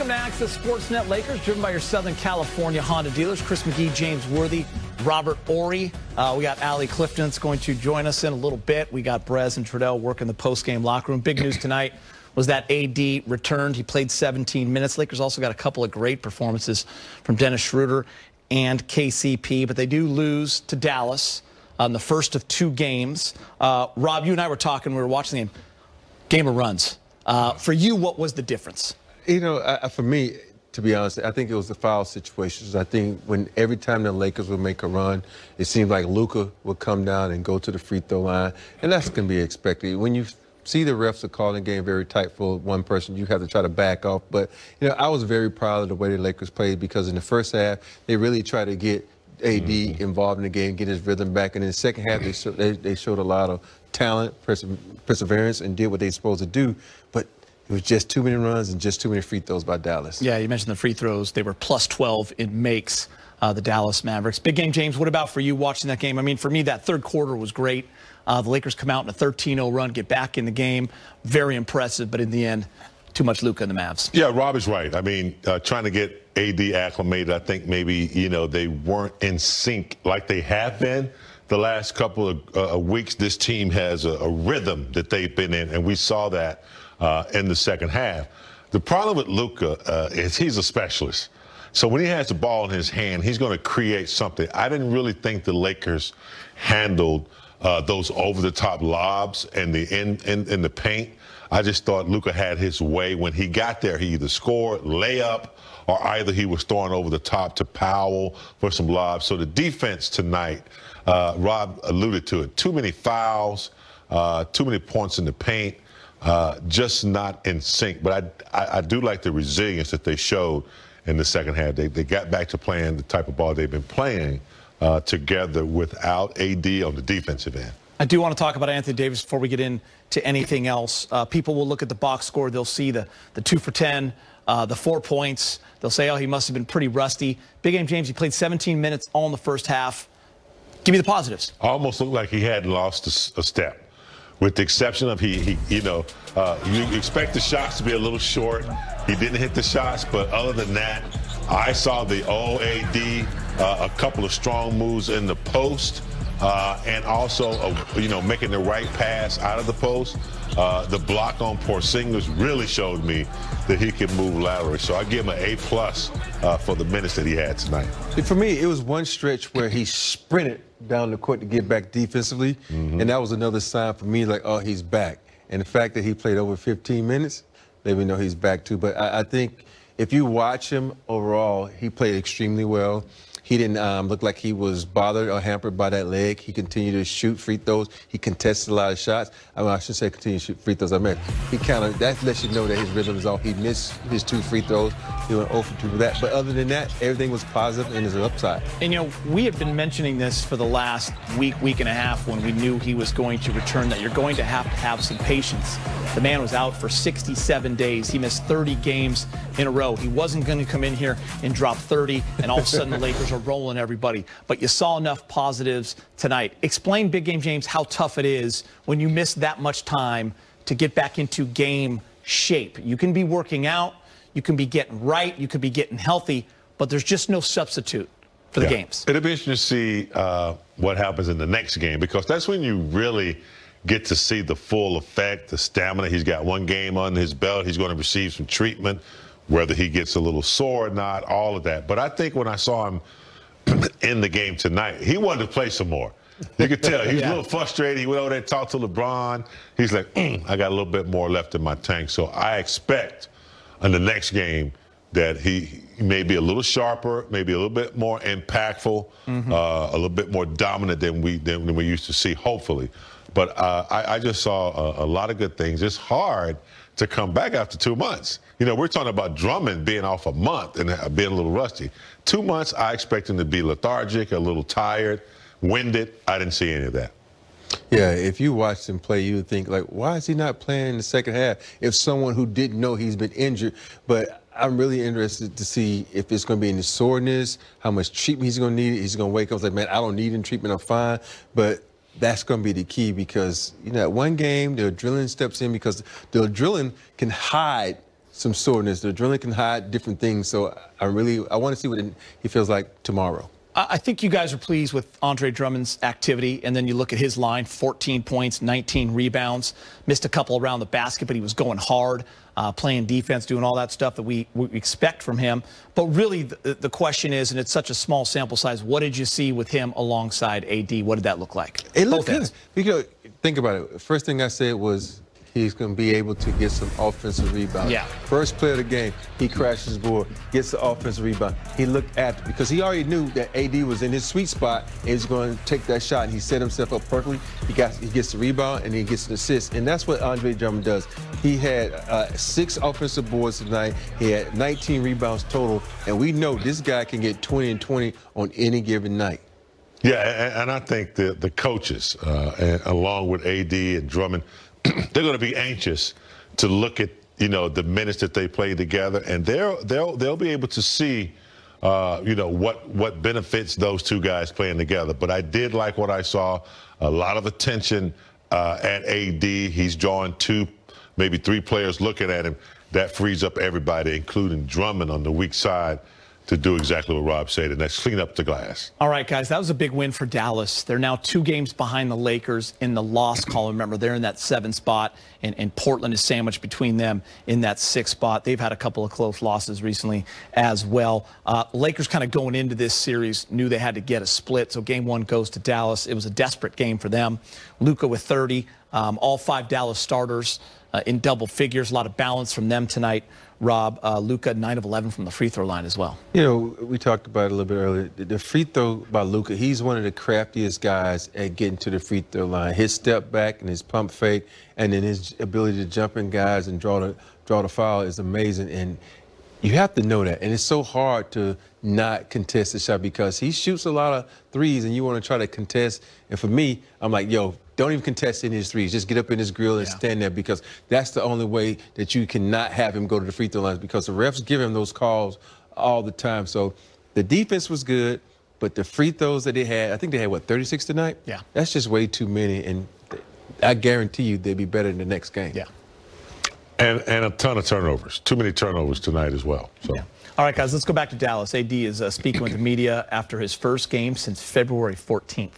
Welcome to Access Sportsnet. Lakers, driven by your Southern California Honda dealers. Chris McGee, James Worthy, Robert Ory. We got Allie Clifton that's going to join us in a little bit. We got Brez and Trudell working the post-game locker room. Big news tonight was that AD returned. He played 17 minutes. Lakers also got a couple of great performances from Dennis Schroeder and KCP, but they do lose to Dallas on the first of two games. Rob, you and I were talking. We were watching the game of runs. For you, what was the difference? You know, for me, to be honest, I think it was the foul situations. I think every time the Lakers would make a run, it seemed like Luka would come down and go to the free throw line, and that's going to be expected. When you see the refs are calling the game very tight for one person, you have to try to back off. But, you know, I was very proud of the way the Lakers played because in the first half, they really tried to get AD involved in the game, get his rhythm back. And in the second half, they showed a lot of talent, perseverance, and did what they were supposed to do. But it was just too many runs and just too many free throws by Dallas. Yeah, you mentioned the free throws. They were plus 12 in makes, the Dallas Mavericks. Big game, James. What about for you watching that game? I mean, for me, that third quarter was great. The Lakers come out in a 13-0 run, get back in the game. Very impressive, but in the end, too much Luka in the Mavs. Yeah, Rob is right. I mean, trying to get AD acclimated, I think maybe, you know, they weren't in sync like they have been the last couple of weeks. This team has a rhythm that they've been in, and we saw that in the second half. The problem with Luka is he's a specialist. So when he has the ball in his hand, he's going to create something. I didn't really think the Lakers handled those over-the-top lobs and in the paint. I just thought Luka had his way. When he got there, he either scored, layup, or either he was throwing over the top to Powell for some lobs. So the defense tonight, Rob alluded to it, too many fouls, too many points in the paint, just not in sync. But I do like the resilience that they showed in the second half. They got back to playing the type of ball they've been playing together without AD on the defensive end. I do want to talk about Anthony Davis before we get into anything else. People will look at the box score. They'll see the 2 for 10, the 4 points. They'll say, oh, he must have been pretty rusty. Big game, James. He played 17 minutes all in the first half. Give me the positives. Almost looked like he had lost a step. With the exception of you expect the shots to be a little short. He didn't hit the shots, but other than that, I saw the OAD, a couple of strong moves in the post, and also, making the right pass out of the post. The block on Porzingis really showed me that he can move laterally. So I give him an A+ for the minutes that he had tonight. For me, it was one stretch where he sprinted down the court to get back defensively, and that was another sign for me, like, oh, he's back. And the fact that he played over 15 minutes, let me know he's back too. But I think if you watch him overall, he played extremely well. He didn't look like he was bothered or hampered by that leg. He continued to shoot free throws. He contested a lot of shots. I should say continue to shoot free throws. That lets you know that his rhythm is off. He missed his 2 free throws. He went 0 for 2 for that. But other than that, everything was positive and is an upside. And, we have been mentioning this for the last week and a half when we knew he was going to return, that you're going to have some patience. The man was out for 67 days. He missed 30 games in a row. He wasn't going to come in here and drop 30, and all of a sudden the Lakers are rolling everybody. But you saw enough positives tonight. Explain, Big Game James, how tough it is when you miss that much time to get back into game shape. You can be working out, you can be getting right, you could be getting healthy, but there's just no substitute for the games. It'll be interesting to see what happens in the next game, because that's when you really get to see the full effect, the stamina. He's got 1 game under his belt. He's going to receive some treatment, whether he gets a little sore or not, all of that. But I think when I saw him in the game tonight, he wanted to play some more. You could tell. He was a little frustrated. He went over there and talked to LeBron. He's like, I got a little bit more left in my tank. So I expect in the next game that he may be a little sharper, maybe a little bit more impactful, a little bit more dominant than we used to see, hopefully. But I just saw a lot of good things. It's hard to come back after 2 months. We're talking about Drummond being off a month and being a little rusty. 2 months, I expect him to be lethargic, a little tired, winded. I didn't see any of that. Yeah, if you watched him play, you would think, like, why is he not playing in the second half? If someone who didn't know he's been injured. But I'm really interested to see if it's going to be any soreness, how much treatment he's going to need. He's going to wake up and say, man, I don't need any treatment, I'm fine. But that's going to be the key, because, that one game, the adrenaline steps in, because the adrenaline can hide some soreness. The adrenaline can hide different things. So I want to see what he feels like tomorrow. I think you guys are pleased with Andre Drummond's activity, and then you look at his line, 14 points, 19 rebounds, missed a couple around the basket, but he was going hard, playing defense, doing all that stuff that we expect from him. But really the question is, and it's such a small sample size, what did you see with him alongside AD? What did that look like? It looked good. Because think about it. First thing I said was he's going to be able to get some offensive rebounds. Yeah. First play of the game, he crashes his board, gets the offensive rebound. He looked after because he already knew that AD was in his sweet spot and he's going to take that shot. And he set himself up perfectly. He gets the rebound and he gets the assist. And that's what Andre Drummond does. He had 6 offensive boards tonight. He had 19 rebounds total. And we know this guy can get 20 and 20 on any given night. Yeah, and I think the coaches, along with AD and Drummond, they're going to be anxious to look at, the minutes that they play together, and they'll be able to see, what benefits those two guys playing together. But I did like what I saw. A lot of attention at AD. He's drawing 2, maybe 3 players looking at him. That frees up everybody, including Drummond on the weak side, to do exactly what Rob said, and that's clean up the glass. All right, guys, that was a big win for Dallas. They're now 2 games behind the Lakers in the loss column. Remember, they're in that 7th spot, and Portland is sandwiched between them in that 6th spot. They've had a couple of close losses recently as well. Lakers kind of going into this series knew they had to get a split, so game 1 goes to Dallas. It was a desperate game for them. Luka with 30, all 5 Dallas starters in double figures. A lot of balance from them tonight. Rob, Luka 9 of 11 from the free throw line as well. We talked about it a little bit earlier. The free throw by Luka, he's one of the craftiest guys at getting to the free throw line. His step back and his pump fake, and then his ability to jump in guys and draw the foul is amazing. And you have to know that. And it's so hard to not contest the shot because he shoots a lot of threes and you want to try to contest. And for me, I'm like, yo, don't even contest any of his threes. Just get up in his grill and stand there because that's the only way that you cannot have him go to the free throw lines because the refs give him those calls all the time. So the defense was good, but the free throws that they had, I think they had, 36 tonight? Yeah. That's just way too many, and I guarantee you they'll be better in the next game. Yeah. And a ton of turnovers. Too many turnovers tonight as well. So. Yeah. All right, guys, let's go back to Dallas. AD is speaking with the media after his first game since February 14th.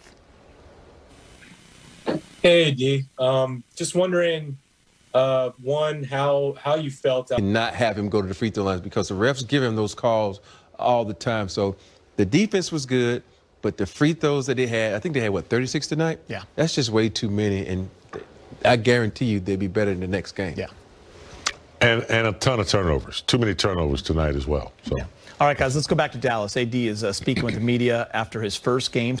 Hey, AD. Just wondering, one, how you felt. And not have him go to the free throw lines because the refs give him those calls all the time. So the defense was good, but the free throws that they had, I think they had, 36 tonight? Yeah. That's just way too many, and I guarantee you they'll be better in the next game. Yeah. And a ton of turnovers. Too many turnovers tonight as well. So. Yeah. All right, guys, let's go back to Dallas. AD is speaking with the media after his first game.